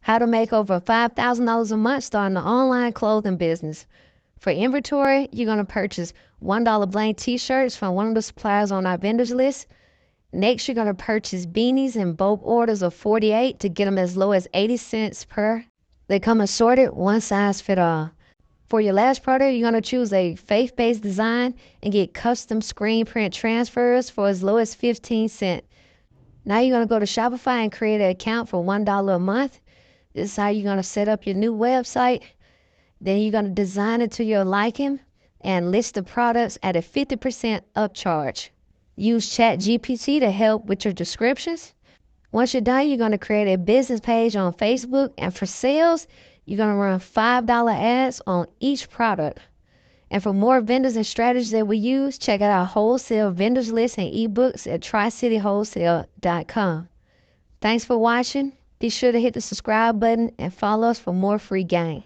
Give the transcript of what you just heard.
How to make over $5,000 a month starting an online clothing business. For inventory, you're going to purchase $1 blank t-shirts from one of the suppliers on our vendors list. Next, you're going to purchase beanies in bulk orders of 48 to get them as low as 80 cents per. They come assorted, one size fit all. For your last product, you're going to choose a faith-based design and get custom screen print transfers for as low as 15 cents. Now you're going to go to Shopify and create an account for $1 a month. This is how you're going to set up your new website. Then you're going to design it to your liking and list the products at a 50% upcharge. Use ChatGPT to help with your descriptions. Once you're done, you're going to create a business page on Facebook, and for sales, you're going to run $5 ads on each product. And for more vendors and strategies that we use, check out our wholesale vendors list and ebooks at tricitywholesale.com. Thanks for watching. Be sure to hit the subscribe button and follow us for more free game.